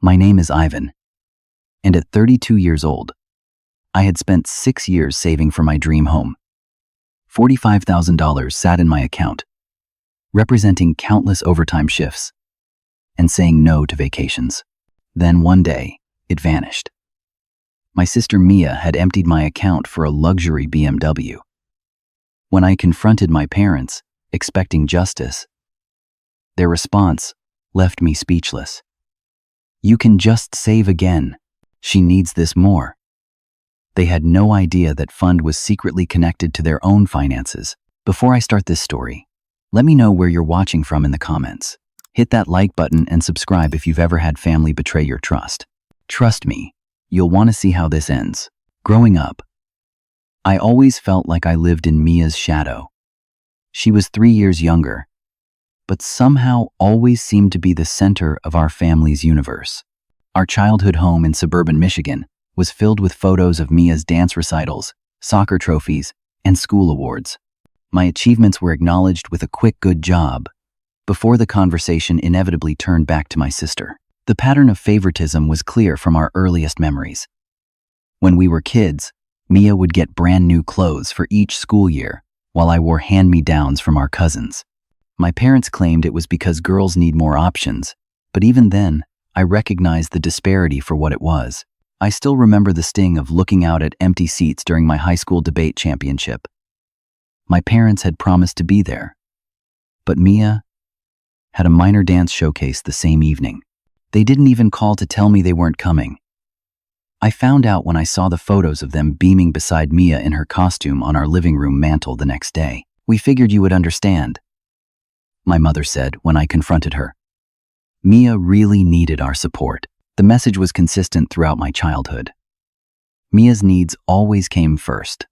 My name is Ivan, and at 32 years old, I had spent 6 years saving for my dream home. $45,000 sat in my account, representing countless overtime shifts and saying no to vacations. Then one day, it vanished. My sister Mia had emptied my account for a luxury BMW. When I confronted my parents, expecting justice, their response left me speechless. "You can just save again. She needs this more." They had no idea that fund was secretly connected to their own finances. Before I start this story, let me know where you're watching from in the comments. Hit that like button and subscribe if you've ever had family betray your trust. Trust me, you'll want to see how this ends. Growing up, I always felt like I lived in Mia's shadow. She was 3 years younger, but somehow always seemed to be the center of our family's universe. Our childhood home in suburban Michigan was filled with photos of Mia's dance recitals, soccer trophies, and school awards. My achievements were acknowledged with a quick "good job" before the conversation inevitably turned back to my sister. The pattern of favoritism was clear from our earliest memories. When we were kids, Mia would get brand new clothes for each school year, while I wore hand-me-downs from our cousins. My parents claimed it was because girls need more options, but even then, I recognized the disparity for what it was. I still remember the sting of looking out at empty seats during my high school debate championship. My parents had promised to be there, but Mia had a minor dance showcase the same evening. They didn't even call to tell me they weren't coming. I found out when I saw the photos of them beaming beside Mia in her costume on our living room mantel the next day. "We figured you would understand," my mother said when I confronted her. Mia really needed our support. The message was consistent throughout my childhood. Mia's needs always came first.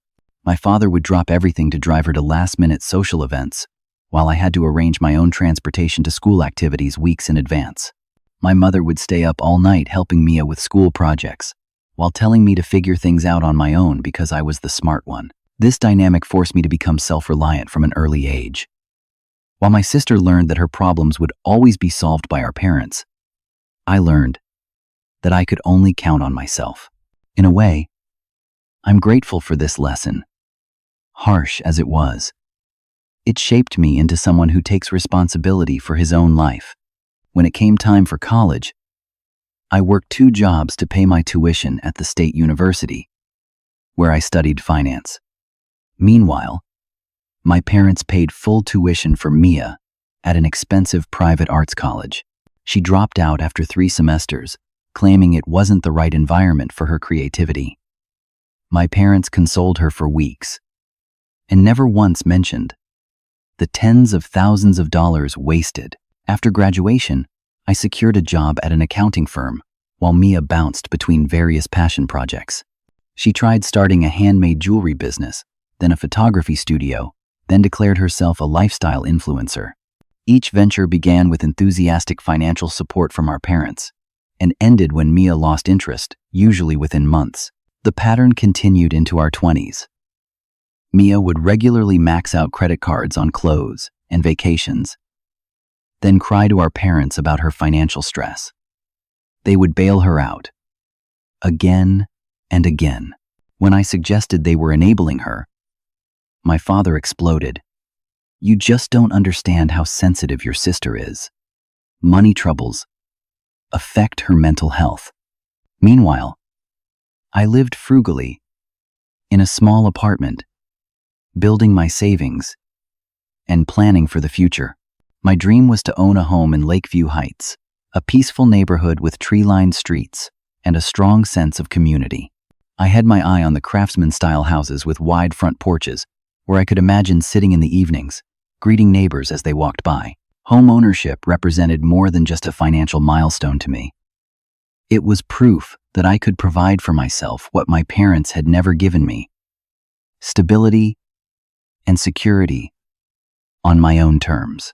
My father would drop everything to drive her to last-minute social events, while I had to arrange my own transportation to school activities weeks in advance. My mother would stay up all night helping Mia with school projects, while telling me to figure things out on my own because I was the smart one. This dynamic forced me to become self-reliant from an early age. While my sister learned that her problems would always be solved by our parents, I learned that I could only count on myself. In a way, I'm grateful for this lesson. Harsh as it was, it shaped me into someone who takes responsibility for his own life. When it came time for college, I worked 2 jobs to pay my tuition at the state university, where I studied finance. Meanwhile, my parents paid full tuition for Mia at an expensive private arts college. She dropped out after 3 semesters, claiming it wasn't the right environment for her creativity. My parents consoled her for weeks, and never once mentioned the tens of thousands of dollars wasted. After graduation, I secured a job at an accounting firm, while Mia bounced between various passion projects. She tried starting a handmade jewelry business, then a photography studio, then declared herself a lifestyle influencer. Each venture began with enthusiastic financial support from our parents, and ended when Mia lost interest, usually within months. The pattern continued into our 20s. Mia would regularly max out credit cards on clothes and vacations, then cry to our parents about her financial stress. They would bail her out, again and again. When I suggested they were enabling her, my father exploded. "You just don't understand how sensitive your sister is. Money troubles affect her mental health." Meanwhile, I lived frugally in a small apartment, building my savings and planning for the future. My dream was to own a home in Lakeview Heights, a peaceful neighborhood with tree-lined streets and a strong sense of community. I had my eye on the craftsman-style houses with wide front porches, where I could imagine sitting in the evenings, greeting neighbors as they walked by. Homeownership represented more than just a financial milestone to me. It was proof that I could provide for myself what my parents had never given me: stability and security on my own terms.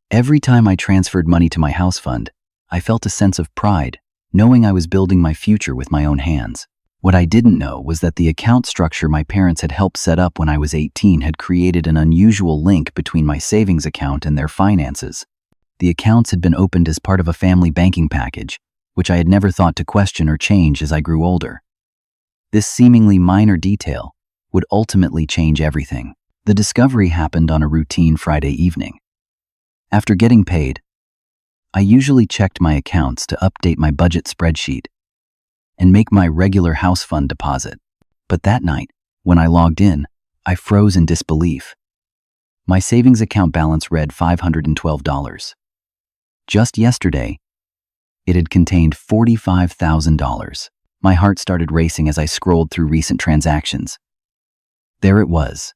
Every time I transferred money to my house fund, I felt a sense of pride, knowing I was building my future with my own hands. What I didn't know was that the account structure my parents had helped set up when I was 18 had created an unusual link between my savings account and their finances. The accounts had been opened as part of a family banking package, which I had never thought to question or change as I grew older. This seemingly minor detail would ultimately change everything. The discovery happened on a routine Friday evening. After getting paid, I usually checked my accounts to update my budget spreadsheet and make my regular house fund deposit. But that night, when I logged in, I froze in disbelief. My savings account balance read $512. Just yesterday, it had contained $45,000. My heart started racing as I scrolled through recent transactions. There it was,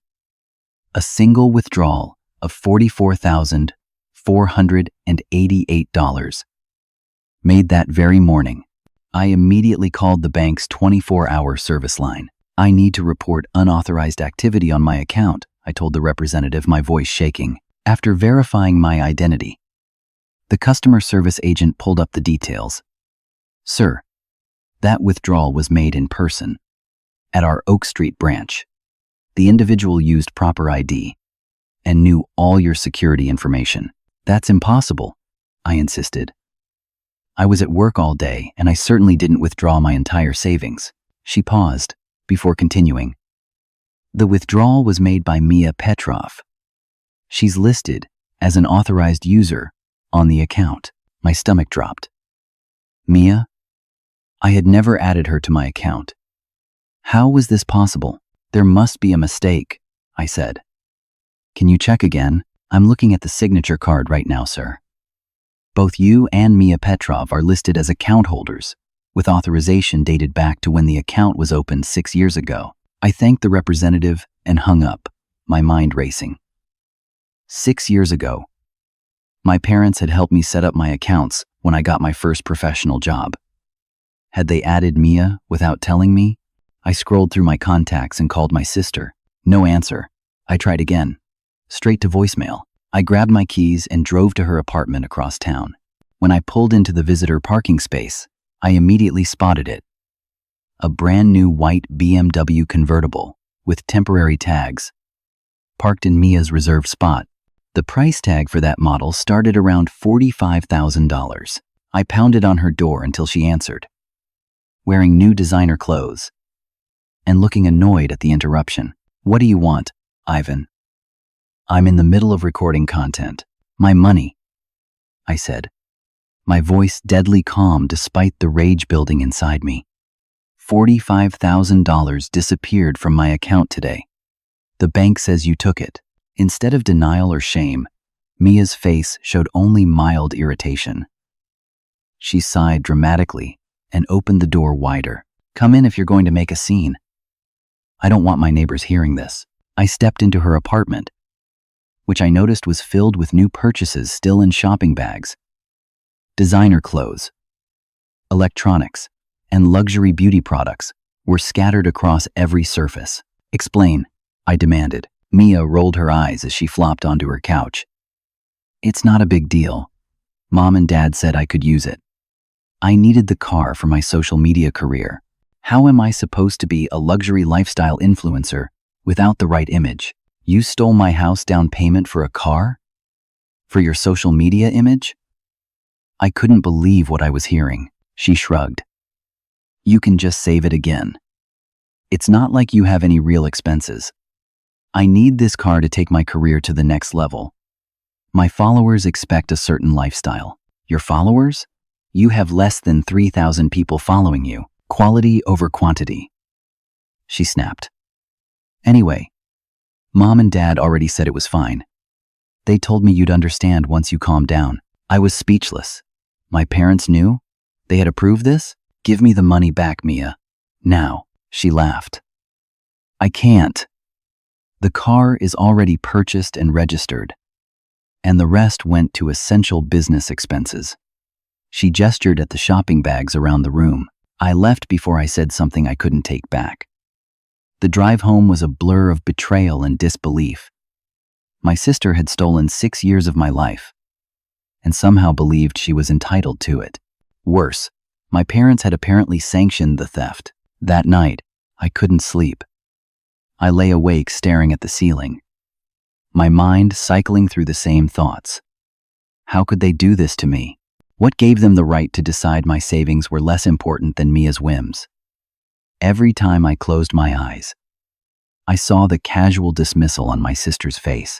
a single withdrawal of $44,488 made that very morning. I immediately called the bank's 24-hour service line. "I need to report unauthorized activity on my account," I told the representative, my voice shaking. After verifying my identity, the customer service agent pulled up the details. "Sir, that withdrawal was made in person at our Oak Street branch. The individual used proper ID and knew all your security information." "That's impossible," I insisted. "I was at work all day and I certainly didn't withdraw my entire savings." She paused before continuing. "The withdrawal was made by Mia Petrov. She's listed as an authorized user on the account." My stomach dropped. Mia? I had never added her to my account. How was this possible? "There must be a mistake," I said. "Can you check again? I'm looking at the signature card right now, sir. Both you and Mia Petrov are listed as account holders, with authorization dated back to when the account was opened 6 years ago." I thanked the representative and hung up, my mind racing. 6 years ago, my parents had helped me set up my accounts when I got my first professional job. Had they added Mia without telling me? I scrolled through my contacts and called my sister. No answer. I tried again. Straight to voicemail. I grabbed my keys and drove to her apartment across town. When I pulled into the visitor parking space, I immediately spotted it. A brand new white BMW convertible with temporary tags, parked in Mia's reserved spot. The price tag for that model started around $45,000. I pounded on her door until she answered, wearing new designer clothes and looking annoyed at the interruption. "What do you want, Ivan?" "I'm in the middle of recording content." "My money," I said, my voice deadly calm despite the rage building inside me. $45,000 disappeared from my account today. The bank says you took it. Instead of denial or shame, Mia's face showed only mild irritation. She sighed dramatically and opened the door wider. "Come in if you're going to make a scene." I don't want my neighbors hearing this. I stepped into her apartment, which I noticed was filled with new purchases still in shopping bags. Designer clothes, electronics, and luxury beauty products were scattered across every surface. "Explain," I demanded. Mia rolled her eyes as she flopped onto her couch. "It's not a big deal. Mom and Dad said I could use it. I needed the car for my social media career. How am I supposed to be a luxury lifestyle influencer without the right image?" "You stole my house down payment for a car? For your social media image?" I couldn't believe what I was hearing. She shrugged. "You can just save it again. It's not like you have any real expenses. I need this car to take my career to the next level. My followers expect a certain lifestyle." "Your followers? You have less than 3,000 people following you. Quality over quantity," she snapped. "Anyway, Mom and Dad already said it was fine. They told me you'd understand once you calmed down." I was speechless. My parents knew? They had approved this? "Give me the money back, Mia. Now," she laughed. "I can't. The car is already purchased and registered, and the rest went to essential business expenses." She gestured at the shopping bags around the room. I left before I said something I couldn't take back. The drive home was a blur of betrayal and disbelief. My sister had stolen 6 years of my life, and somehow believed she was entitled to it. Worse, my parents had apparently sanctioned the theft. That night, I couldn't sleep. I lay awake staring at the ceiling, my mind cycling through the same thoughts. How could they do this to me? What gave them the right to decide my savings were less important than Mia's whims? Every time I closed my eyes, I saw the casual dismissal on my sister's face,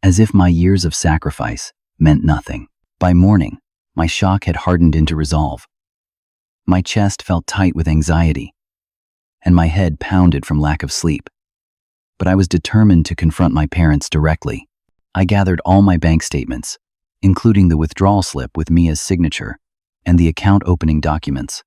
as if my years of sacrifice meant nothing. By morning, my shock had hardened into resolve. My chest felt tight with anxiety, and my head pounded from lack of sleep. But I was determined to confront my parents directly. I gathered all my bank statements, including the withdrawal slip with Mia's signature and the account opening documents.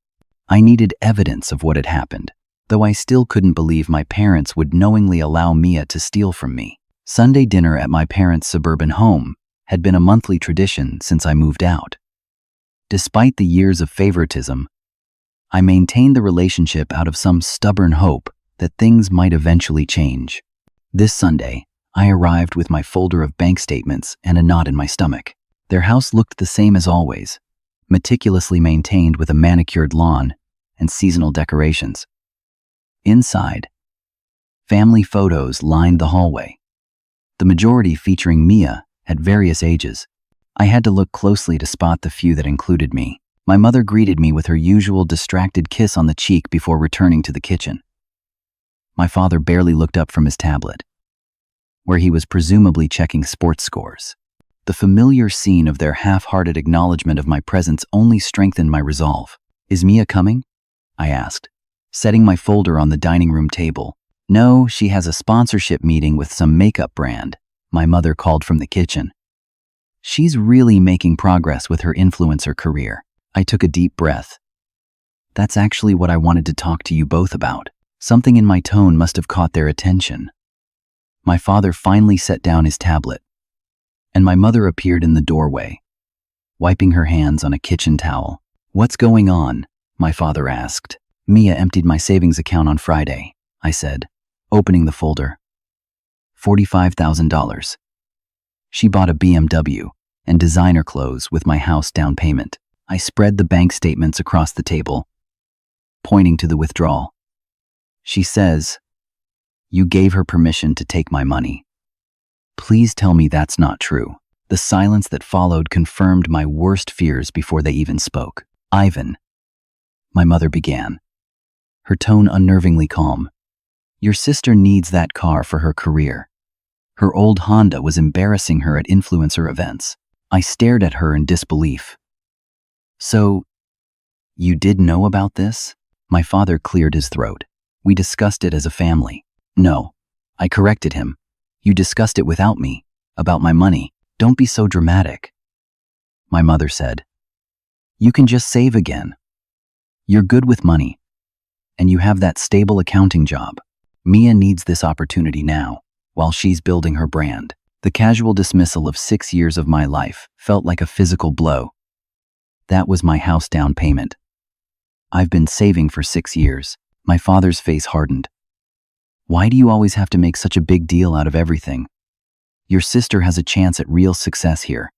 I needed evidence of what had happened, though I still couldn't believe my parents would knowingly allow Mia to steal from me. Sunday dinner at my parents' suburban home had been a monthly tradition since I moved out. Despite the years of favoritism, I maintained the relationship out of some stubborn hope that things might eventually change. This Sunday, I arrived with my folder of bank statements and a knot in my stomach. Their house looked the same as always, meticulously maintained with a manicured lawn and seasonal decorations. Inside, family photos lined the hallway, the majority featuring Mia at various ages. I had to look closely to spot the few that included me. My mother greeted me with her usual distracted kiss on the cheek before returning to the kitchen. My father barely looked up from his tablet, where he was presumably checking sports scores. The familiar scene of their half-hearted acknowledgement of my presence only strengthened my resolve. "Is Mia coming?" I asked, setting my folder on the dining room table. "No, she has a sponsorship meeting with some makeup brand," my mother called from the kitchen. "She's really making progress with her influencer career." I took a deep breath. That's actually what I wanted to talk to you both about. Something in my tone must have caught their attention. My father finally set down his tablet, and my mother appeared in the doorway, wiping her hands on a kitchen towel. "What's going on?" my father asked. "Mia emptied my savings account on Friday," I said, opening the folder. $45,000. She bought a BMW and designer clothes with my house down payment. I spread the bank statements across the table, pointing to the withdrawal. "She says you gave her permission to take my money. Please tell me that's not true." The silence that followed confirmed my worst fears before they even spoke. "Ivan," my mother began, her tone unnervingly calm, "your sister needs that car for her career. Her old Honda was embarrassing her at influencer events." I stared at her in disbelief. "So, you did know about this?" My father cleared his throat. "We discussed it as a family." "No," I corrected him. "You discussed it without me, about my money. Don't be so dramatic." My mother said, "You can just save again. You're good with money, and you have that stable accounting job. Mia needs this opportunity now, while she's building her brand." The casual dismissal of 6 years of my life felt like a physical blow. That was my house down payment. I've been saving for 6 years. My father's face hardened. "Why do you always have to make such a big deal out of everything? Your sister has a chance at real success here.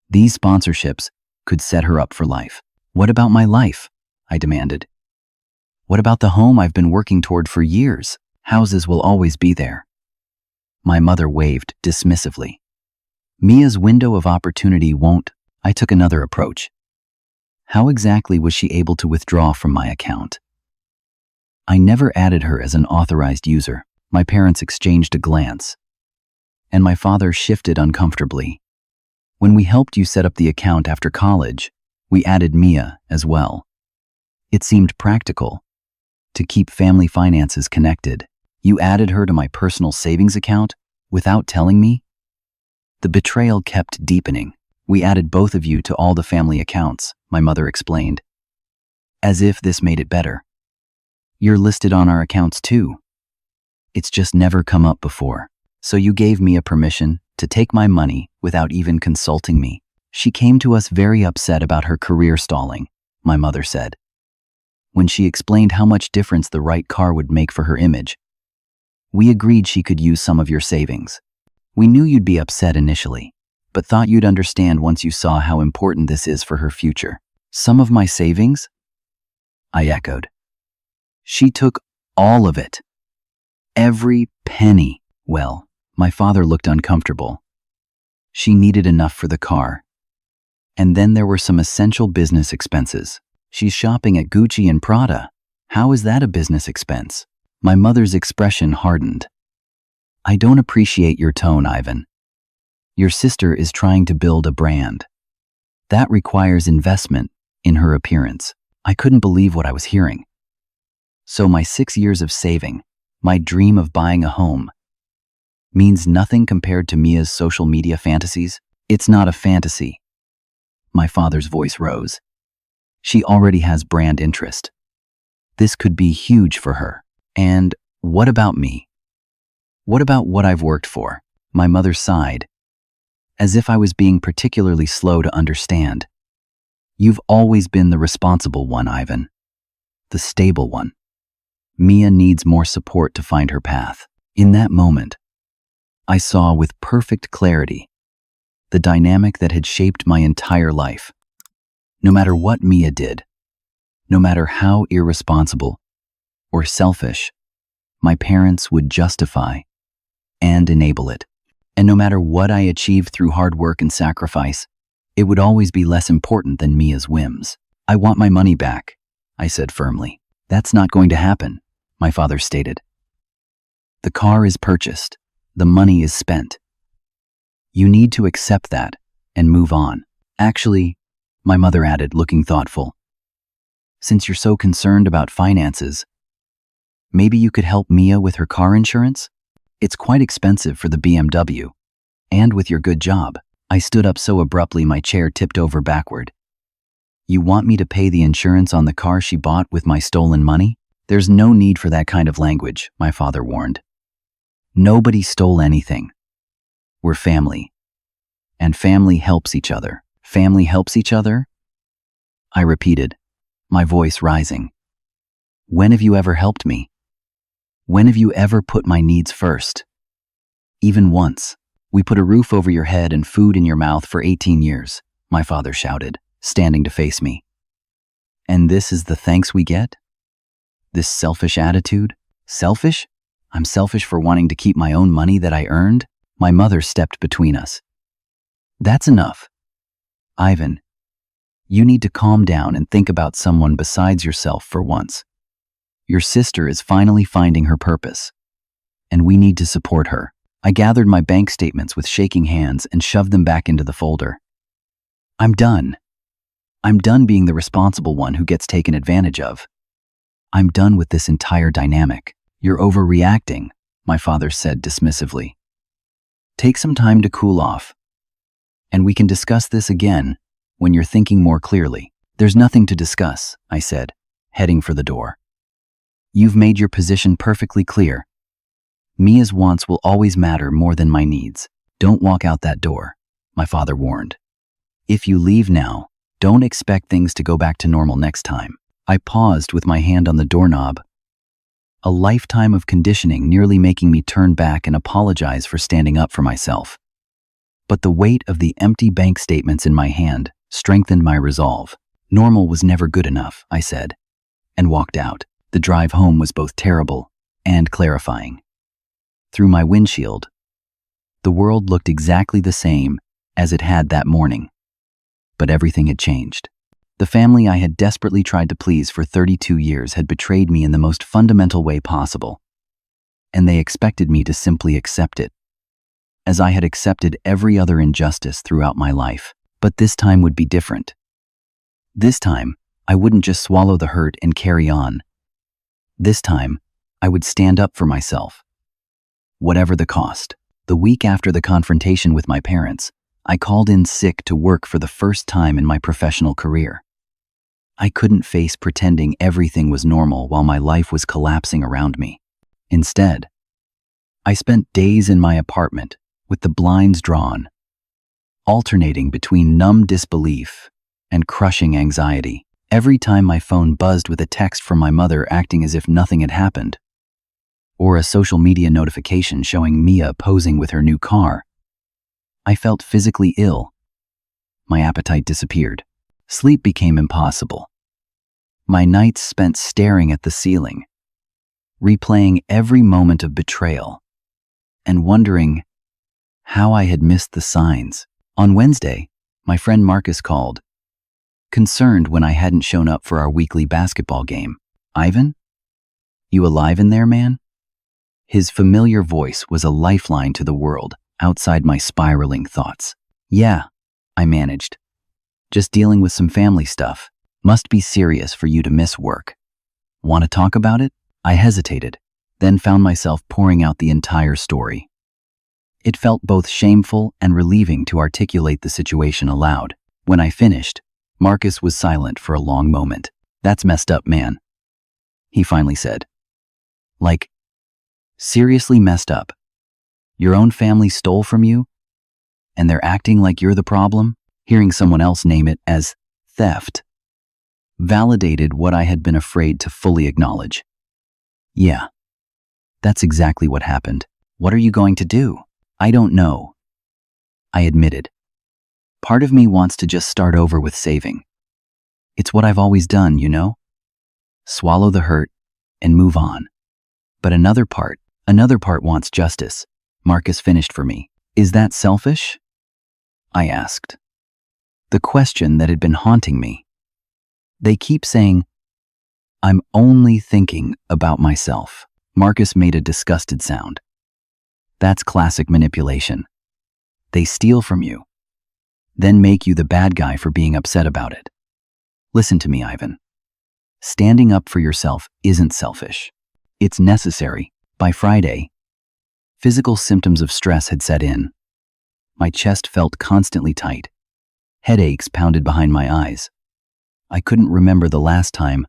These sponsorships could set her up for life." "What about my life?" I demanded. "What about the home I've been working toward for years? Houses will always be there." My mother waved dismissively. "Mia's window of opportunity won't." I took another approach. How exactly was she able to withdraw from my account? I never added her as an authorized user. My parents exchanged a glance, and my father shifted uncomfortably. "When we helped you set up the account after college, we added Mia as well. It seemed practical to keep family finances connected. You added her to my personal savings account without telling me?" The betrayal kept deepening. "We added both of you to all the family accounts," my mother explained, as if this made it better. "You're listed on our accounts too. It's just never come up before. So you gave Mia permission to take my money without even consulting me." "She came to us very upset about her career stalling," my mother said. "When she explained how much difference the right car would make for her image, we agreed she could use some of your savings. We knew you'd be upset initially, but thought you'd understand once you saw how important this is for her future." "Some of my savings?" I echoed. "She took all of it. Every penny." "Well," my father looked uncomfortable. "She needed enough for the car. And then there were some essential business expenses. She's shopping at Gucci and Prada. How is that a business expense? My mother's expression hardened. I don't appreciate your tone, Ivan. Your sister is trying to build a brand. That requires investment in her appearance. I couldn't believe what I was hearing. So my 6 years of saving, my dream of buying a home, means nothing compared to Mia's social media fantasies? It's not a fantasy. My father's voice rose. She already has brand interest. This could be huge for her. And what about me? What about what I've worked for? My mother sighed, as if I was being particularly slow to understand. You've always been the responsible one, Ivan. The stable one. Mia needs more support to find her path. In that moment, I saw with perfect clarity the dynamic that had shaped my entire life. No matter what Mia did, no matter how irresponsible or selfish, my parents would justify and enable it. And no matter what I achieved through hard work and sacrifice, it would always be less important than Mia's whims. I want my money back, I said firmly. That's not going to happen, my father stated. The car is purchased. The money is spent. You need to accept that and move on. Actually, my mother added, looking thoughtful, since you're so concerned about finances, maybe you could help Mia with her car insurance? It's quite expensive for the BMW. And with your good job. I stood up so abruptly my chair tipped over backward. You want me to pay the insurance on the car she bought with my stolen money? There's no need for that kind of language, my father warned. Nobody stole anything. We're family. And family helps each other. Family helps each other? I repeated, my voice rising. When have you ever helped me? When have you ever put my needs first? Even once. We put a roof over your head and food in your mouth for 18 years, my father shouted, standing to face me. And this is the thanks we get? This selfish attitude? Selfish? I'm selfish for wanting to keep my own money that I earned? My mother stepped between us. That's enough. Ivan, you need to calm down and think about someone besides yourself for once. Your sister is finally finding her purpose, and we need to support her. I gathered my bank statements with shaking hands and shoved them back into the folder. I'm done. I'm done being the responsible one who gets taken advantage of. I'm done with this entire dynamic. You're overreacting, my father said dismissively. Take some time to cool off, and we can discuss this again when you're thinking more clearly. There's nothing to discuss, I said, heading for the door. You've made your position perfectly clear. Mia's wants will always matter more than my needs. Don't walk out that door, my father warned. If you leave now, don't expect things to go back to normal next time. I paused with my hand on the doorknob, a lifetime of conditioning nearly making me turn back and apologize for standing up for myself. But the weight of the empty bank statements in my hand strengthened my resolve. Normal was never good enough, I said, and walked out. The drive home was both terrible and clarifying. Through my windshield, the world looked exactly the same as it had that morning. But everything had changed. The family I had desperately tried to please for 32 years had betrayed me in the most fundamental way possible, and they expected me to simply accept it, as I had accepted every other injustice throughout my life. But this time would be different. This time, I wouldn't just swallow the hurt and carry on. This time, I would stand up for myself, whatever the cost. The week after the confrontation with my parents, I called in sick to work for the first time in my professional career. I couldn't face pretending everything was normal while my life was collapsing around me. Instead, I spent days in my apartment with the blinds drawn, alternating between numb disbelief and crushing anxiety. Every time my phone buzzed with a text from my mother acting as if nothing had happened, or a social media notification showing Mia posing with her new car, I felt physically ill. My appetite disappeared. Sleep became impossible. My nights spent staring at the ceiling, replaying every moment of betrayal, and wondering how I had missed the signs. On Wednesday, My friend Marcus called, concerned when I hadn't shown up for our weekly basketball game. "Ivan? You alive in there, man?" His familiar voice was a lifeline to the world outside my spiraling thoughts. "Yeah," I managed. "Just dealing with some family stuff. Must be serious for you to miss work. Want to talk about it?" I hesitated, then found myself pouring out the entire story. It felt both shameful and relieving to articulate the situation aloud. When I finished, Marcus was silent for a long moment. "That's messed up, man," he finally said. "Like, seriously messed up. Your own family stole from you, and they're acting like you're the problem?" Hearing someone else name it as theft validated what I had been afraid to fully acknowledge. "Yeah, that's exactly what happened. What are you going to do?" "I don't know," I admitted. "Part of me wants to just start over with saving. It's what I've always done, you know? Swallow the hurt and move on. But another part wants justice." Marcus finished for me. "Is that selfish?" I asked. The question that had been haunting me. "They keep saying, I'm only thinking about myself." Marcus made a disgusted sound. "That's classic manipulation. They steal from you, then make you the bad guy for being upset about it. Listen to me, Ivan. Standing up for yourself isn't selfish. It's necessary." By Friday, physical symptoms of stress had set in. My chest felt constantly tight. Headaches pounded behind my eyes. I couldn't remember the last time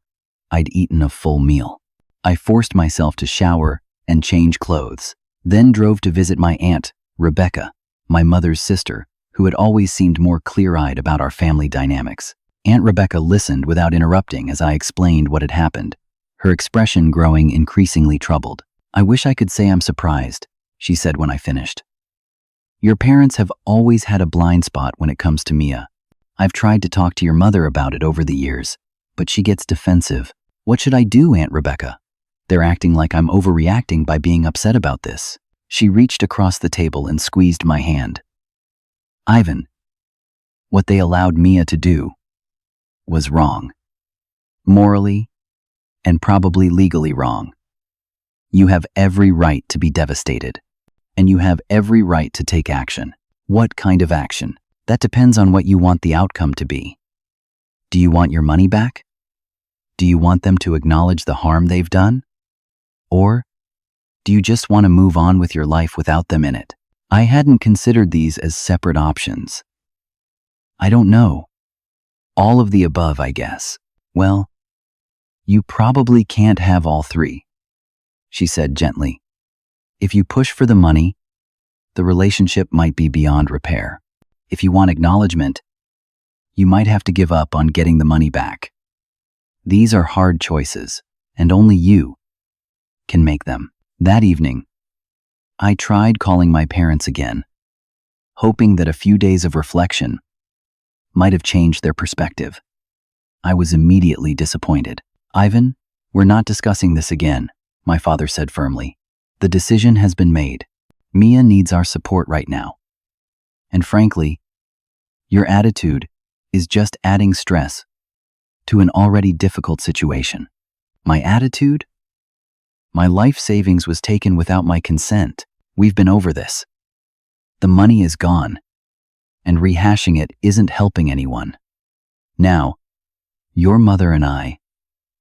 I'd eaten a full meal. I forced myself to shower and change clothes, then drove to visit my aunt, Rebecca, my mother's sister, who had always seemed more clear-eyed about our family dynamics. Aunt Rebecca listened without interrupting as I explained what had happened, her expression growing increasingly troubled. "I wish I could say I'm surprised," she said when I finished. "Your parents have always had a blind spot when it comes to Mia. I've tried to talk to your mother about it over the years, but she gets defensive. What should I do, Aunt Rebecca? They're acting like I'm overreacting by being upset about this." She reached across the table and squeezed my hand. "Ivan, what they allowed Mia to do was wrong. Morally and probably legally wrong. You have every right to be devastated, and you have every right to take action. What kind of action? That depends on what you want the outcome to be. Do you want your money back? Do you want them to acknowledge the harm they've done? Or do you just want to move on with your life without them in it?" I hadn't considered these as separate options. "I don't know. All of the above, I guess." "Well, you probably can't have all three," she said gently. "If you push for the money, the relationship might be beyond repair. If you want acknowledgement, you might have to give up on getting the money back. These are hard choices, and only you can make them." That evening, I tried calling my parents again, hoping that a few days of reflection might have changed their perspective. I was immediately disappointed. "Ivan, we're not discussing this again," my father said firmly. "The decision has been made. Mia needs our support right now. And frankly, your attitude is just adding stress to an already difficult situation." "My attitude? My life savings was taken without my consent. We've been over this. The money is gone, and rehashing it isn't helping anyone. Now, your mother and I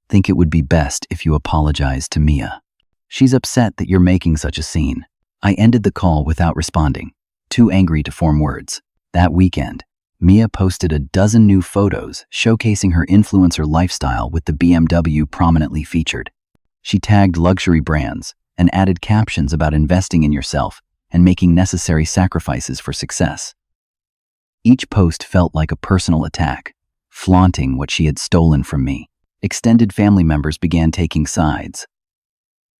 think it would be best if you apologize to Mia. She's upset that you're making such a scene." I ended the call without responding, too angry to form words. That weekend, Mia posted a dozen new photos showcasing her influencer lifestyle with the BMW prominently featured. She tagged luxury brands and added captions about investing in yourself and making necessary sacrifices for success. Each post felt like a personal attack, flaunting what she had stolen from me. Extended family members began taking sides.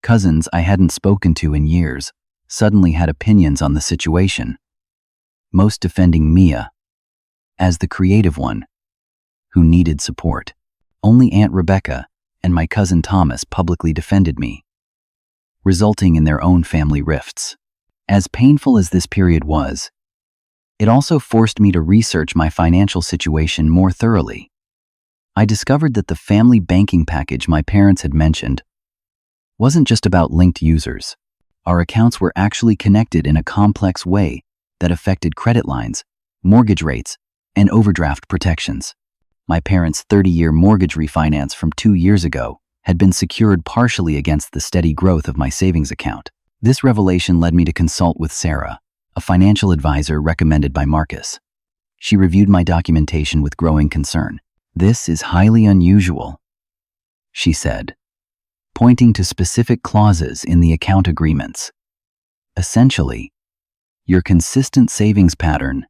Cousins I hadn't spoken to in years suddenly had opinions on the situation, most defending Mia as the creative one who needed support. Only Aunt Rebecca and my cousin Thomas publicly defended me, resulting in their own family rifts. As painful as this period was, It also forced me to research my financial situation more thoroughly. I discovered that the family banking package my parents had mentioned wasn't just about linked users. Our accounts were actually connected in a complex way that affected credit lines, mortgage rates, and overdraft protections. My parents' 30-year mortgage refinance from 2 years ago had been secured partially against the steady growth of my savings account. This revelation led me to consult with Sarah, a financial advisor recommended by Marcus. She reviewed my documentation with growing concern. "This is highly unusual," she said, pointing to specific clauses in the account agreements. "Essentially, your consistent savings pattern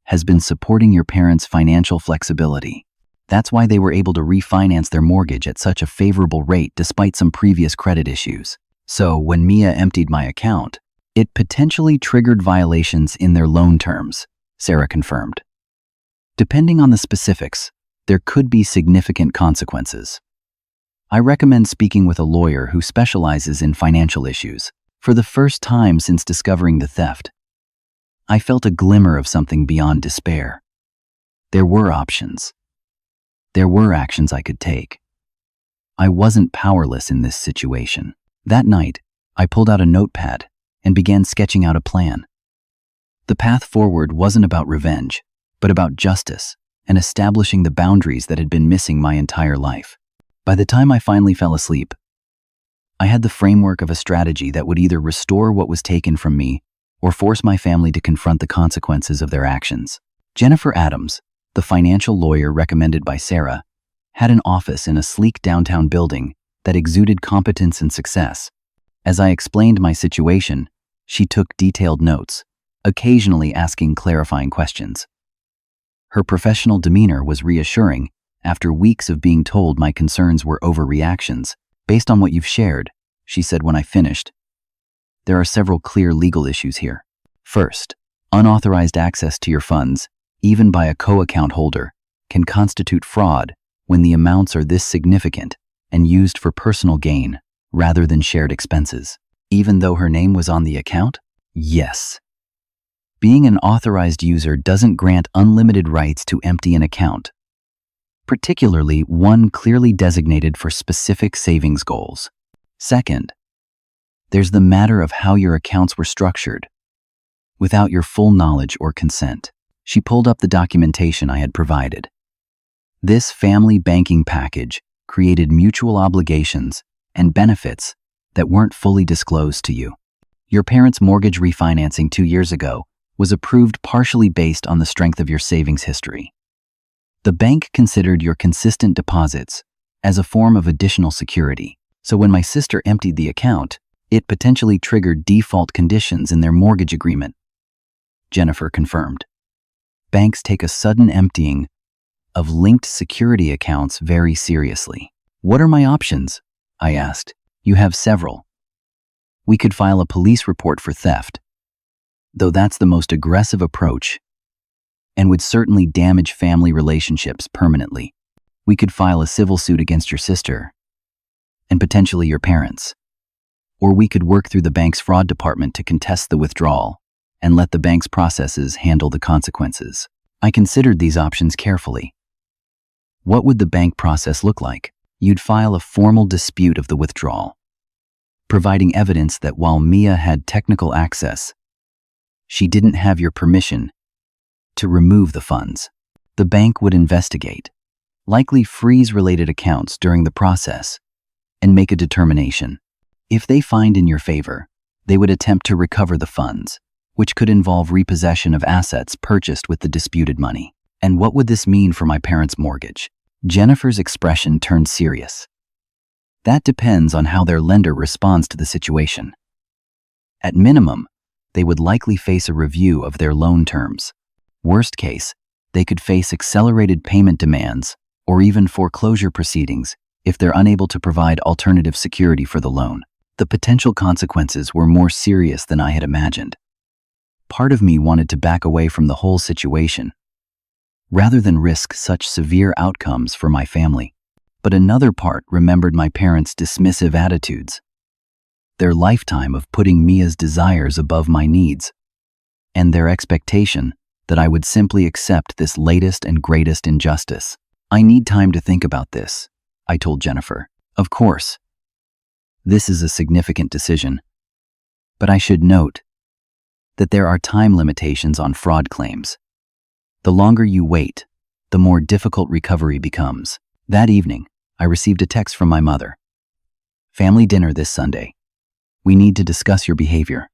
has been supporting your parents' financial flexibility. That's why they were able to refinance their mortgage at such a favorable rate despite some previous credit issues. So when Mia emptied my account, it potentially triggered violations in their loan terms," Sarah confirmed. "Depending on the specifics, there could be significant consequences. I recommend speaking with a lawyer who specializes in financial issues." For the first time since discovering the theft, I felt a glimmer of something beyond despair. There were options. There were actions I could take. I wasn't powerless in this situation. That night, I pulled out a notepad and began sketching out a plan. The path forward wasn't about revenge, but about justice and establishing the boundaries that had been missing my entire life. By the time I finally fell asleep, I had the framework of a strategy that would either restore what was taken from me or force my family to confront the consequences of their actions. Jennifer Adams, the financial lawyer recommended by Sarah, had an office in a sleek downtown building that exuded competence and success. As I explained my situation, she took detailed notes, occasionally asking clarifying questions. Her professional demeanor was reassuring after weeks of being told my concerns were overreactions. "Based on what you've shared," she said when I finished, "there are several clear legal issues here. First, unauthorized access to your funds, even by a co-account holder, can constitute fraud when the amounts are this significant and used for personal gain rather than shared expenses." Even though her name was on the account? Yes. Being an authorized user doesn't grant unlimited rights to empty an account, particularly one clearly designated for specific savings goals. Second, there's the matter of how your accounts were structured, without your full knowledge or consent. She pulled up the documentation I had provided. This family banking package created mutual obligations and benefits that weren't fully disclosed to you. Your parents' mortgage refinancing 2 years ago was approved partially based on the strength of your savings history. The bank considered your consistent deposits as a form of additional security. So when my sister emptied the account, it potentially triggered default conditions in their mortgage agreement, Jennifer confirmed. Banks take a sudden emptying of linked security accounts very seriously. "What are my options?" I asked. "You have several. We could file a police report for theft, though that's the most aggressive approach and would certainly damage family relationships permanently. We could file a civil suit against your sister and potentially your parents. Or we could work through the bank's fraud department to contest the withdrawal and let the bank's processes handle the consequences." I considered these options carefully. What would the bank process look like? You'd file a formal dispute of the withdrawal, providing evidence that while Mia had technical access, she didn't have your permission to remove the funds. The bank would investigate, likely freeze related accounts during the process, and make a determination. If they find in your favor, they would attempt to recover the funds, which could involve repossession of assets purchased with the disputed money. And what would this mean for my parents' mortgage? Jennifer's expression turned serious. That depends on how their lender responds to the situation. At minimum, they would likely face a review of their loan terms. Worst case, they could face accelerated payment demands or even foreclosure proceedings if they're unable to provide alternative security for the loan. The potential consequences were more serious than I had imagined. Part of me wanted to back away from the whole situation, rather than risk such severe outcomes for my family. But another part remembered my parents' dismissive attitudes, their lifetime of putting Mia's desires above my needs, and their expectation that I would simply accept this latest and greatest injustice. I need time to think about this, I told Jennifer. Of course. This is a significant decision. But I should note that there are time limitations on fraud claims. The longer you wait, the more difficult recovery becomes. That evening, I received a text from my mother. Family dinner this Sunday. We need to discuss your behavior.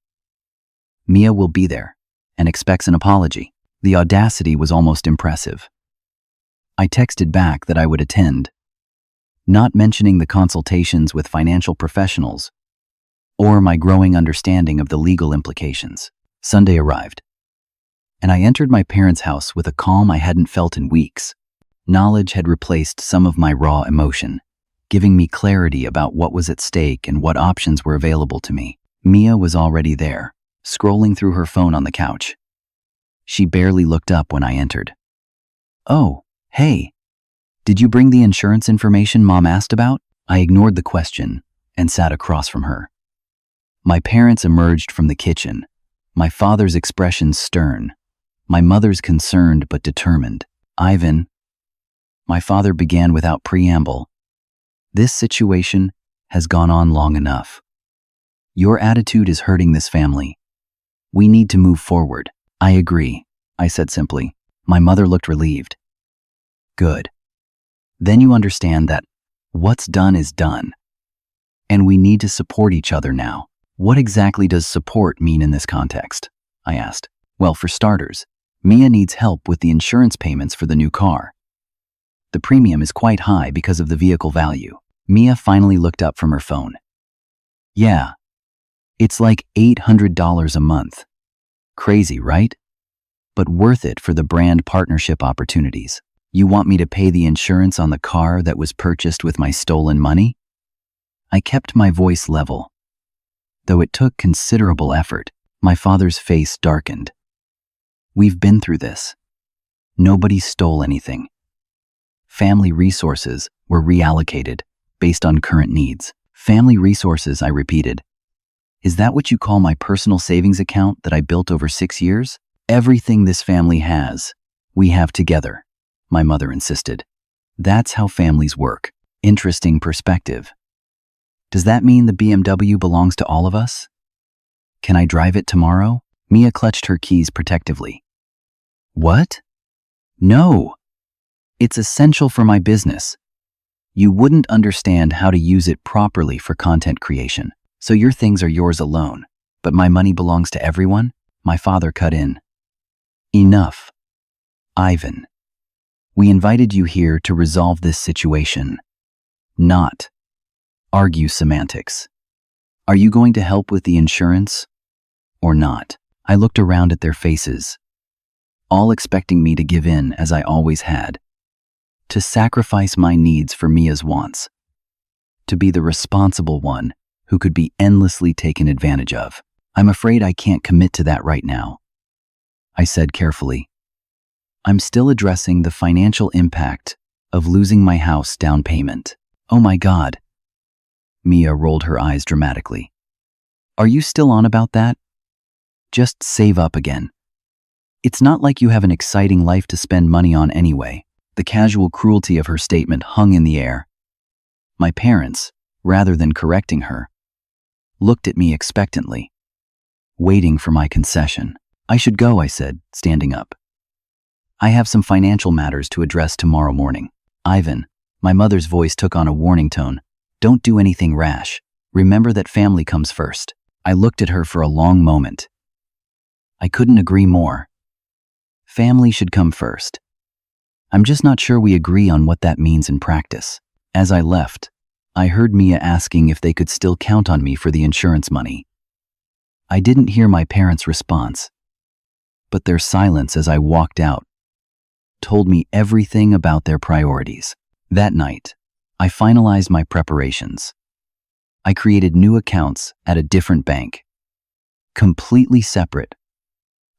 Mia will be there and expects an apology. The audacity was almost impressive. I texted back that I would attend, not mentioning the consultations with financial professionals or my growing understanding of the legal implications. Sunday arrived, and I entered my parents' house with a calm I hadn't felt in weeks. Knowledge had replaced some of my raw emotion, giving me clarity about what was at stake and what options were available to me. Mia was already there, scrolling through her phone on the couch. She barely looked up when I entered. Oh, hey. Did you bring the insurance information Mom asked about? I ignored the question and sat across from her. My parents emerged from the kitchen, my father's expression stern, my mother's concerned but determined. Ivan, my father began without preamble. This situation has gone on long enough. Your attitude is hurting this family. We need to move forward. I agree, I said simply. My mother looked relieved. Good. Then you understand that what's done is done. And we need to support each other now. What exactly does support mean in this context? I asked. Well, for starters, Mia needs help with the insurance payments for the new car. The premium is quite high because of the vehicle value. Mia finally looked up from her phone. Yeah, it's like $800 a month. Crazy, right? But worth it for the brand partnership opportunities. You want me to pay the insurance on the car that was purchased with my stolen money? I kept my voice level. Though it took considerable effort, my father's face darkened. We've been through this. Nobody stole anything. Family resources were reallocated based on current needs. Family resources, I repeated. Is that what you call my personal savings account that I built over 6 years? Everything this family has, we have together, my mother insisted. That's how families work. Interesting perspective. Does that mean the BMW belongs to all of us? Can I drive it tomorrow? Mia clutched her keys protectively. What? No. It's essential for my business. You wouldn't understand how to use it properly for content creation. So your things are yours alone, but my money belongs to everyone? My father cut in. Enough. Ivan. We invited you here to resolve this situation, not argue semantics. Are you going to help with the insurance or not? I looked around at their faces, all expecting me to give in as I always had, to sacrifice my needs for Mia's wants, to be the responsible one who could be endlessly taken advantage of. I'm afraid I can't commit to that right now, I said carefully. I'm still addressing the financial impact of losing my house down payment. Oh my God. Mia rolled her eyes dramatically. Are you still on about that? Just save up again. It's not like you have an exciting life to spend money on anyway. The casual cruelty of her statement hung in the air. My parents, rather than correcting her, looked at me expectantly, waiting for my concession. I should go, I said, standing up. I have some financial matters to address tomorrow morning. Ivan, my mother's voice took on a warning tone. Don't do anything rash. Remember that family comes first. I looked at her for a long moment. I couldn't agree more. Family should come first. I'm just not sure we agree on what that means in practice. As I left, I heard Mia asking if they could still count on me for the insurance money. I didn't hear my parents' response, but their silence as I walked out told me everything about their priorities. That night, I finalized my preparations. I created new accounts at a different bank, completely separate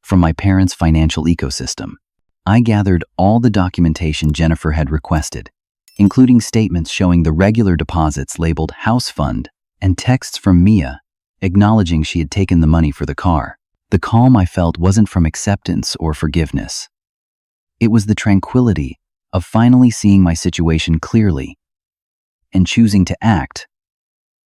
from my parents' financial ecosystem. I gathered all the documentation Jennifer had requested, including statements showing the regular deposits labeled house fund and texts from Mia acknowledging she had taken the money for the car. The calm I felt wasn't from acceptance or forgiveness. It was the tranquility of finally seeing my situation clearly and choosing to act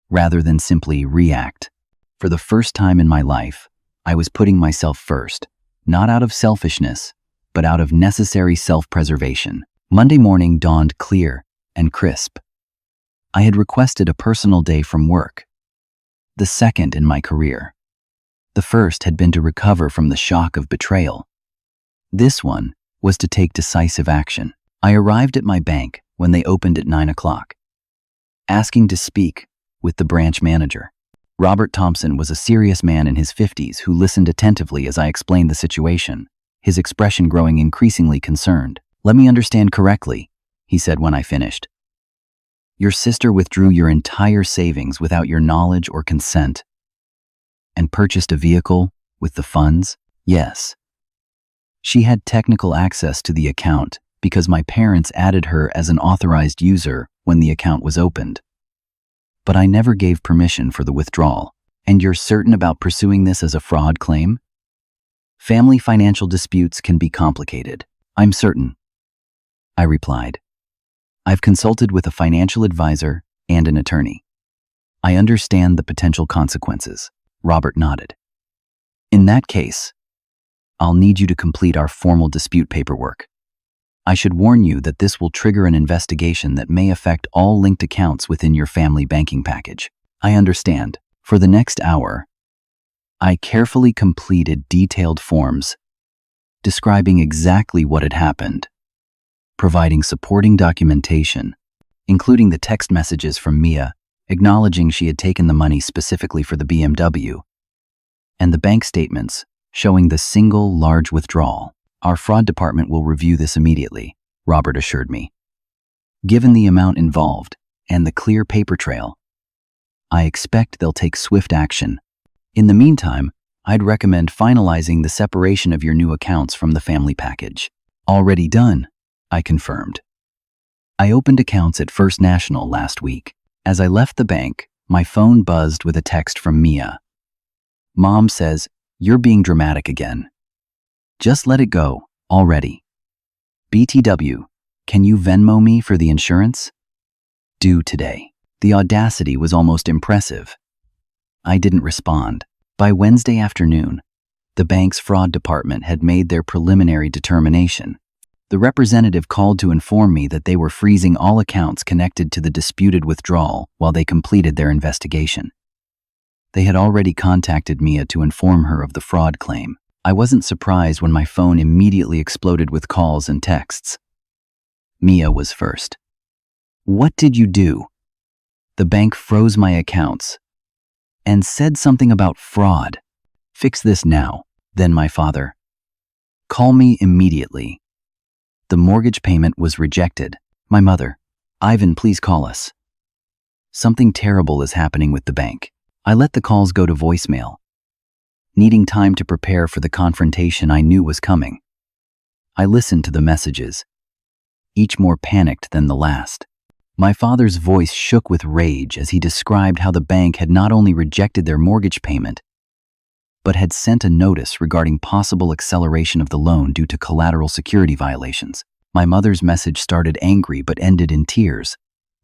rather than simply react. For the first time in my life, I was putting myself first, not out of selfishness, but out of necessary self-preservation. Monday morning dawned clear and crisp. I had requested a personal day from work, the second in my career. The first had been to recover from the shock of betrayal. This one was to take decisive action. I arrived at my bank when they opened at 9 o'clock, asking to speak with the branch manager. Robert Thompson was a serious man in his 50s who listened attentively as I explained the situation, his expression growing increasingly concerned. "Let me understand correctly," he said when I finished. "Your sister withdrew your entire savings without your knowledge or consent and purchased a vehicle with the funds?" "Yes. She had technical access to the account because my parents added her as an authorized user when the account was opened. But I never gave permission for the withdrawal." "And you're certain about pursuing this as a fraud claim?" "Family financial disputes can be complicated." "I'm certain," I replied. "I've consulted with a financial advisor and an attorney. I understand the potential consequences." Robert nodded. "In that case, I'll need you to complete our formal dispute paperwork. I should warn you that this will trigger an investigation that may affect all linked accounts within your family banking package." "I understand." For the next hour, I carefully completed detailed forms describing exactly what had happened, providing supporting documentation, including the text messages from Mia acknowledging she had taken the money specifically for the BMW, and the bank statements showing the single large withdrawal. "Our fraud department will review this immediately," Robert assured me. "Given the amount involved and the clear paper trail, I expect they'll take swift action. In the meantime, I'd recommend finalizing the separation of your new accounts from the family package." "Already done," I confirmed. "I opened accounts at First National last week." As I left the bank, my phone buzzed with a text from Mia. "Mom says, you're being dramatic again. Just let it go, already. BTW, can you Venmo me for the insurance? Due today." The audacity was almost impressive. I didn't respond. By Wednesday afternoon, the bank's fraud department had made their preliminary determination. The representative called to inform me that they were freezing all accounts connected to the disputed withdrawal while they completed their investigation. They had already contacted Mia to inform her of the fraud claim. I wasn't surprised when my phone immediately exploded with calls and texts. Mia was first. "What did you do?" "The bank froze my accounts and said something about fraud. Fix this now." Then my father. "Call me immediately. The mortgage payment was rejected." My mother. "Ivan, please call us. Something terrible is happening with the bank." I let the calls go to voicemail, needing time to prepare for the confrontation I knew was coming. I listened to the messages, each more panicked than the last. My father's voice shook with rage as he described how the bank had not only rejected their mortgage payment, but had sent a notice regarding possible acceleration of the loan due to collateral security violations. My mother's message started angry but ended in tears,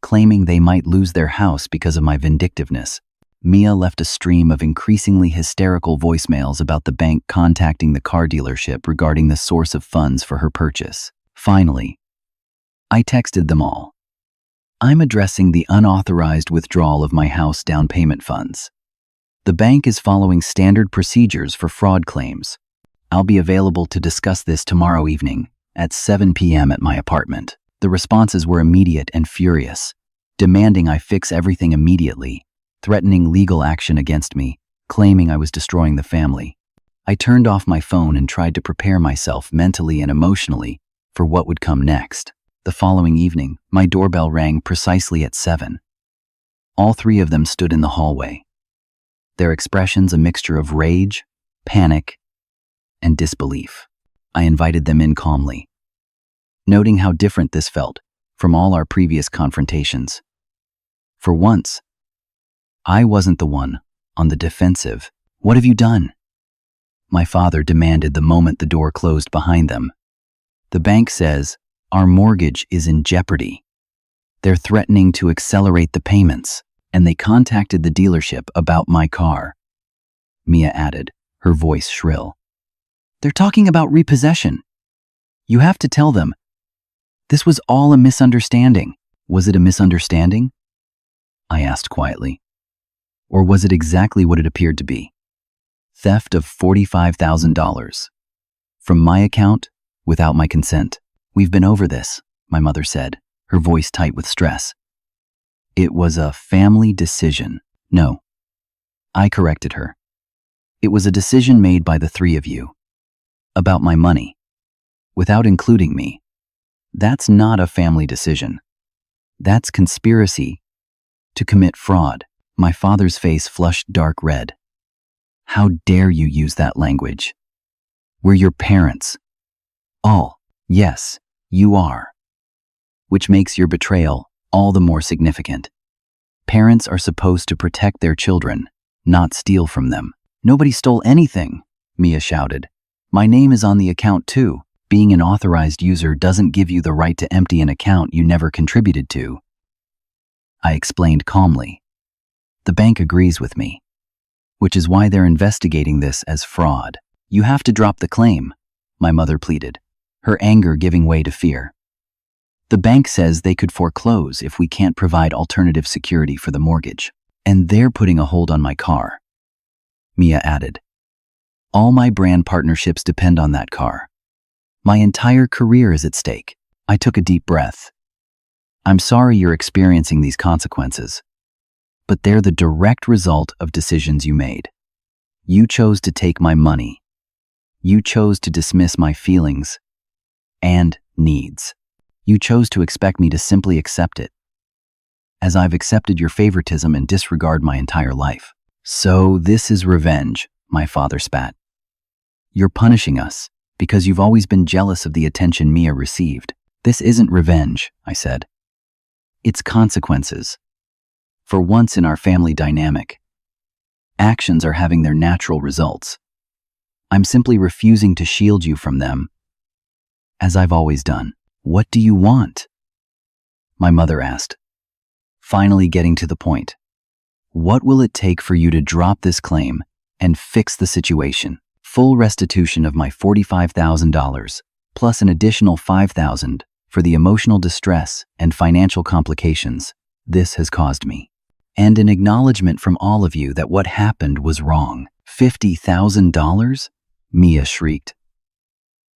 claiming they might lose their house because of my vindictiveness. Mia left a stream of increasingly hysterical voicemails about the bank contacting the car dealership regarding the source of funds for her purchase. Finally, I texted them all. "I'm addressing the unauthorized withdrawal of my house down payment funds. The bank is following standard procedures for fraud claims. I'll be available to discuss this tomorrow evening at 7 p.m. at my apartment." The responses were immediate and furious, demanding I fix everything immediately, threatening legal action against me, claiming I was destroying the family. I turned off my phone and tried to prepare myself mentally and emotionally for what would come next. The following evening, my doorbell rang precisely at 7. All three of them stood in the hallway, their expressions a mixture of rage, panic, and disbelief. I invited them in calmly, noting how different this felt from all our previous confrontations. For once, I wasn't the one on the defensive. "What have you done?" my father demanded the moment the door closed behind them. "The bank says our mortgage is in jeopardy. They're threatening to accelerate the payments, and they contacted the dealership about my car," Mia added, her voice shrill. "They're talking about repossession. You have to tell them. This was all a misunderstanding." "Was it a misunderstanding?" I asked quietly. "Or was it exactly what it appeared to be? Theft of $45,000. From my account, without my consent." "We've been over this," my mother said, her voice tight with stress. "It was a family decision." "No," I corrected her. "It was a decision made by the three of you. About my money. Without including me. That's not a family decision. That's conspiracy to commit fraud." My father's face flushed dark red. "How dare you use that language? We're your parents. All. Yes, you are. Which makes your betrayal all the more significant. Parents are supposed to protect their children, not steal from them." "Nobody stole anything," Mia shouted. "My name is on the account too. Being an authorized user doesn't give you the right to empty an account you never contributed to," I explained calmly. "The bank agrees with me, which is why they're investigating this as fraud." "You have to drop the claim," my mother pleaded, her anger giving way to fear. "The bank says they could foreclose if we can't provide alternative security for the mortgage. And they're putting a hold on my car," Mia added. "All my brand partnerships depend on that car. My entire career is at stake." I took a deep breath. "I'm sorry you're experiencing these consequences, but they're the direct result of decisions you made. You chose to take my money. You chose to dismiss my feelings and needs. You chose to expect me to simply accept it, as I've accepted your favoritism and disregard my entire life." "So this is revenge," my father spat. "You're punishing us because you've always been jealous of the attention Mia received." "This isn't revenge," I said. "It's consequences. For once in our family dynamic, actions are having their natural results. I'm simply refusing to shield you from them, as I've always done." "What do you want?" my mother asked, finally getting to the point. "What will it take for you to drop this claim and fix the situation?" "Full restitution of my $45,000, plus an additional $5,000 for the emotional distress and financial complications this has caused me. And an acknowledgement from all of you that what happened was wrong." $50,000? Mia shrieked.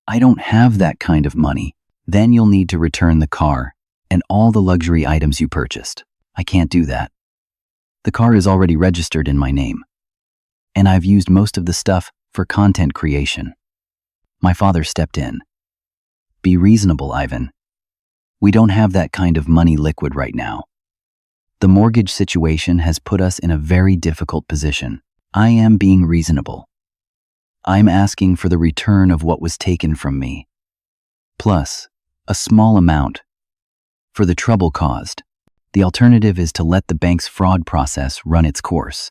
"I don't have that kind of money." "Then you'll need to return the car and all the luxury items you purchased." "I can't do that. The car is already registered in my name, and I've used most of the stuff for content creation." My father stepped in. "Be reasonable, Ivan. We don't have that kind of money liquid right now. The mortgage situation has put us in a very difficult position. I am being reasonable. I'm asking for the return of what was taken from me, plus a small amount for the trouble caused. The alternative is to let the bank's fraud process run its course,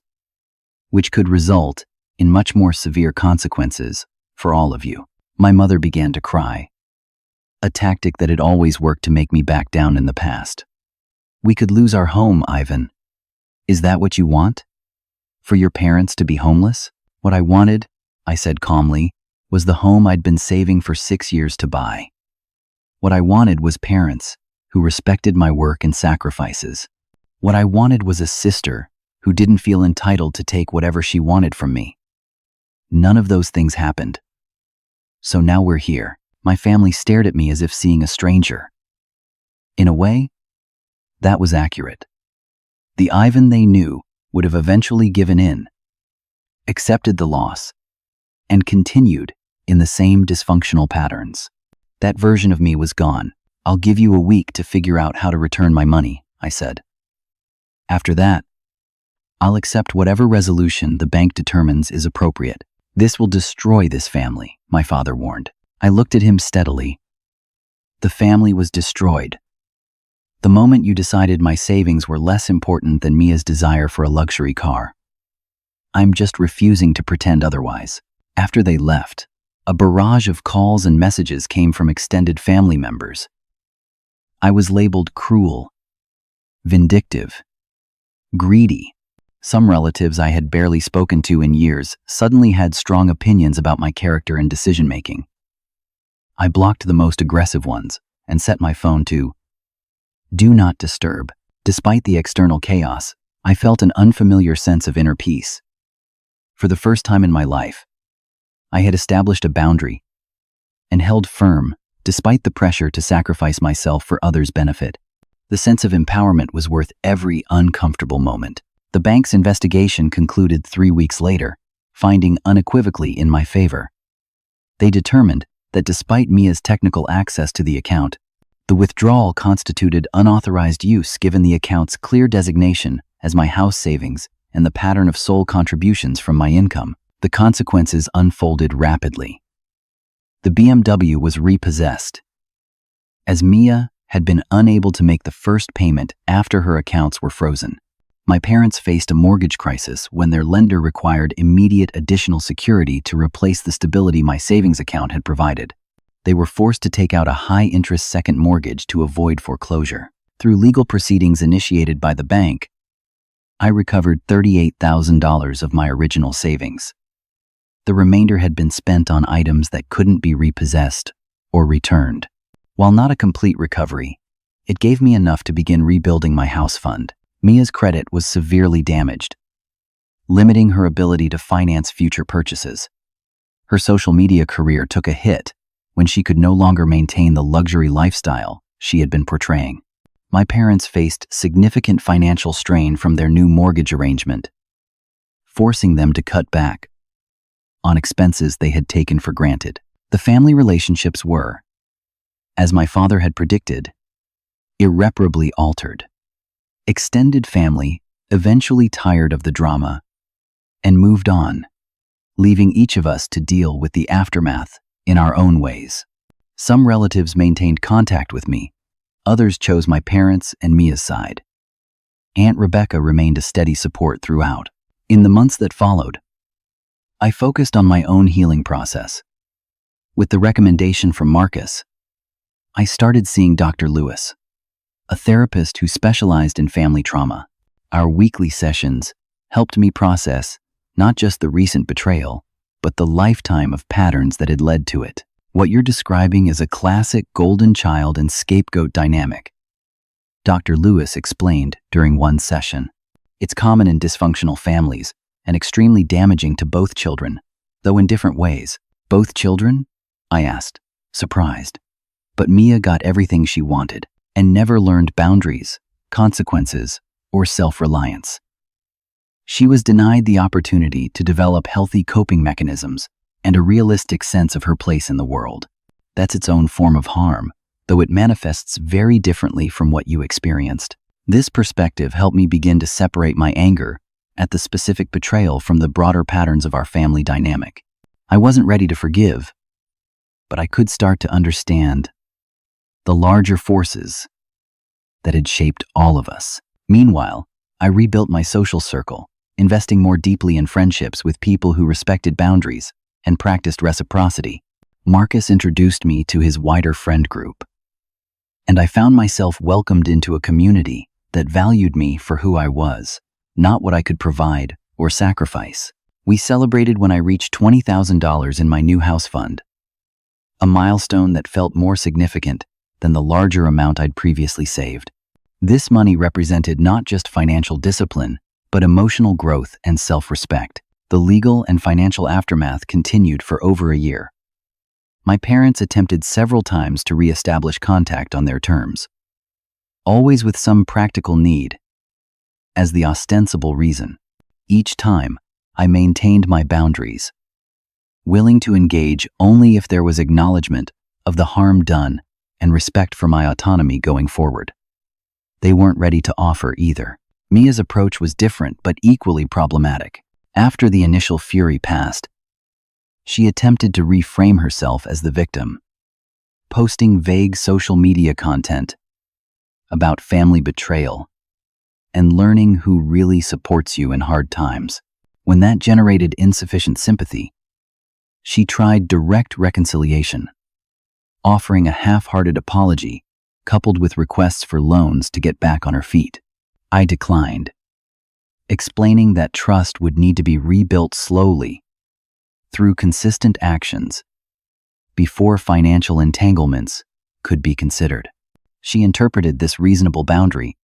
which could result in much more severe consequences for all of you." My mother began to cry, a tactic that had always worked to make me back down in the past. "We could lose our home, Ivan. Is that what you want? For your parents to be homeless?" "What I wanted," I said calmly, "was the home I'd been saving for 6 years to buy. What I wanted was parents who respected my work and sacrifices. What I wanted was a sister who didn't feel entitled to take whatever she wanted from me. None of those things happened. So now we're here." My family stared at me as if seeing a stranger. In a way, that was accurate. The Ivan they knew would have eventually given in, accepted the loss, and continued in the same dysfunctional patterns. That version of me was gone. "I'll give you a week to figure out how to return my money," I said. "After that, I'll accept whatever resolution the bank determines is appropriate." "This will destroy this family," my father warned. I looked at him steadily. "The family was destroyed the moment you decided my savings were less important than Mia's desire for a luxury car. I'm just refusing to pretend otherwise." After they left, a barrage of calls and messages came from extended family members. I was labeled cruel, vindictive, greedy. Some relatives I had barely spoken to in years suddenly had strong opinions about my character and decision-making. I blocked the most aggressive ones and set my phone to do not disturb. Despite the external chaos, I felt an unfamiliar sense of inner peace. For the first time in my life, I had established a boundary and held firm despite the pressure to sacrifice myself for others' benefit. The sense of empowerment was worth every uncomfortable moment. The bank's investigation concluded 3 weeks later, finding unequivocally in my favor. They determined that despite Mia's technical access to the account, the withdrawal constituted unauthorized use given the account's clear designation as my house savings and the pattern of sole contributions from my income. The consequences unfolded rapidly. The BMW was repossessed. As Mia had been unable to make the first payment after her accounts were frozen, my parents faced a mortgage crisis when their lender required immediate additional security to replace the stability my savings account had provided. They were forced to take out a high-interest second mortgage to avoid foreclosure. Through legal proceedings initiated by the bank, I recovered $38,000 of my original savings. The remainder had been spent on items that couldn't be repossessed or returned. While not a complete recovery, it gave me enough to begin rebuilding my house fund. Mia's credit was severely damaged, limiting her ability to finance future purchases. Her social media career took a hit when she could no longer maintain the luxury lifestyle she had been portraying. My parents faced significant financial strain from their new mortgage arrangement, forcing them to cut back on expenses they had taken for granted. The family relationships were, as my father had predicted, irreparably altered. Extended family eventually tired of the drama and moved on, leaving each of us to deal with the aftermath in our own ways. Some relatives maintained contact with me, others chose my parents' and Mia's side. Aunt Rebecca remained a steady support throughout. In the months that followed, I focused on my own healing process. With the recommendation from Marcus, I started seeing Dr. Lewis, a therapist who specialized in family trauma. Our weekly sessions helped me process not just the recent betrayal, but the lifetime of patterns that had led to it. What you're describing is a classic golden child and scapegoat dynamic, Dr. Lewis explained during one session. It's common in dysfunctional families and extremely damaging to both children, though in different ways. Both children? I asked, surprised. But Mia got everything she wanted and never learned boundaries, consequences, or self-reliance. She was denied the opportunity to develop healthy coping mechanisms and a realistic sense of her place in the world. That's its own form of harm, though it manifests very differently from what you experienced. This perspective helped me begin to separate my anger at the specific betrayal from the broader patterns of our family dynamic. I wasn't ready to forgive, but I could start to understand the larger forces that had shaped all of us. Meanwhile, I rebuilt my social circle, investing more deeply in friendships with people who respected boundaries and practiced reciprocity. Marcus introduced me to his wider friend group, and I found myself welcomed into a community that valued me for who I was, not what I could provide or sacrifice. We celebrated when I reached $20,000 in my new house fund, a milestone that felt more significant than the larger amount I'd previously saved. This money represented not just financial discipline, but emotional growth and self-respect. The legal and financial aftermath continued for over a year. My parents attempted several times to re-establish contact on their terms, always with some practical need as the ostensible reason. Each time, I maintained my boundaries, willing to engage only if there was acknowledgement of the harm done and respect for my autonomy going forward. They weren't ready to offer either. Mia's approach was different but equally problematic. After the initial fury passed, she attempted to reframe herself as the victim, posting vague social media content about family betrayal and learning who really supports you in hard times. When that generated insufficient sympathy, She tried direct reconciliation, offering a half-hearted apology coupled with requests for loans to get back on her feet. I declined, explaining that trust would need to be rebuilt slowly through consistent actions before financial entanglements could be considered. She interpreted this reasonable boundary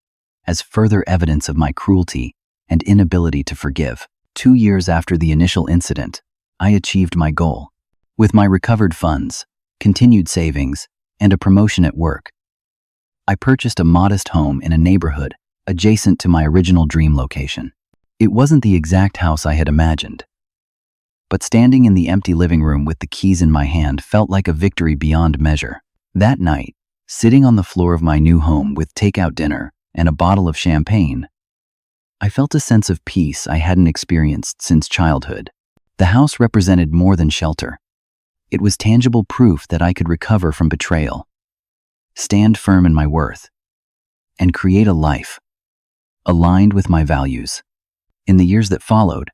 as further evidence of my cruelty and inability to forgive. 2 years after the initial incident, I achieved my goal. With my recovered funds, continued savings, and a promotion at work, I purchased a modest home in a neighborhood adjacent to my original dream location. It wasn't the exact house I had imagined, but standing in the empty living room with the keys in my hand felt like a victory beyond measure. That night, sitting on the floor of my new home with takeout dinner and a bottle of champagne, I felt a sense of peace I hadn't experienced since childhood. The house represented more than shelter. It was tangible proof that I could recover from betrayal, stand firm in my worth, and create a life aligned with my values. In the years that followed,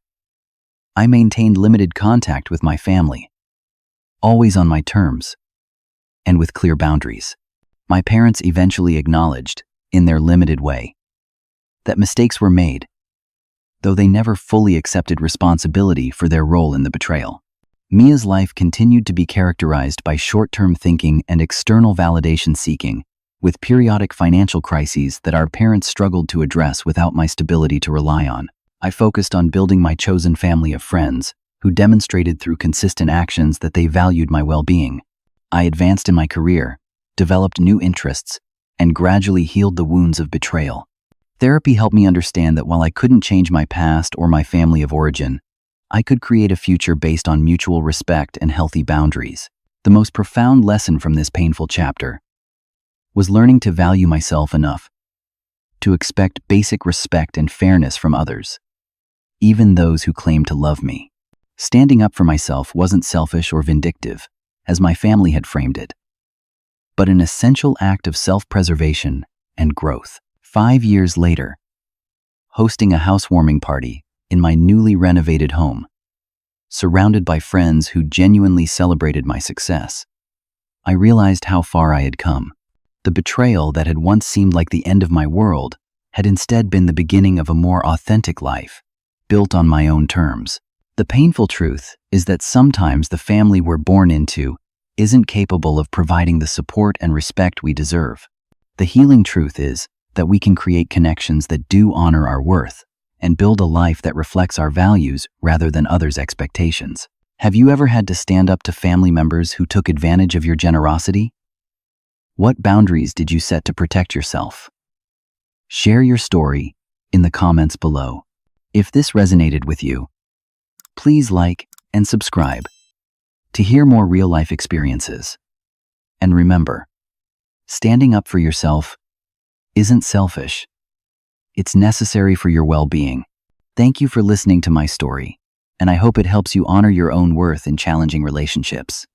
I maintained limited contact with my family, always on my terms, and with clear boundaries. My parents eventually acknowledged, in their limited way, that mistakes were made, though they never fully accepted responsibility for their role in the betrayal. Mia's life continued to be characterized by short-term thinking and external validation seeking, with periodic financial crises that our parents struggled to address without my stability to rely on. I focused on building my chosen family of friends, who demonstrated through consistent actions that they valued my well-being. I advanced in my career, developed new interests, and gradually healed the wounds of betrayal. Therapy helped me understand that while I couldn't change my past or my family of origin, I could create a future based on mutual respect and healthy boundaries. The most profound lesson from this painful chapter was learning to value myself enough to expect basic respect and fairness from others, even those who claim to love me. Standing up for myself wasn't selfish or vindictive, as my family had framed it, but an essential act of self-preservation and growth. 5 years later, hosting a housewarming party in my newly renovated home, surrounded by friends who genuinely celebrated my success, I realized how far I had come. The betrayal that had once seemed like the end of my world had instead been the beginning of a more authentic life, built on my own terms. The painful truth is that sometimes the family we're born into isn't capable of providing the support and respect we deserve. The healing truth is that we can create connections that do honor our worth and build a life that reflects our values rather than others' expectations. Have you ever had to stand up to family members who took advantage of your generosity? What boundaries did you set to protect yourself? Share your story in the comments below. If this resonated with you, please like and subscribe to hear more real-life experiences. And remember, standing up for yourself isn't selfish. It's necessary for your well-being. Thank you for listening to my story, and I hope it helps you honor your own worth in challenging relationships.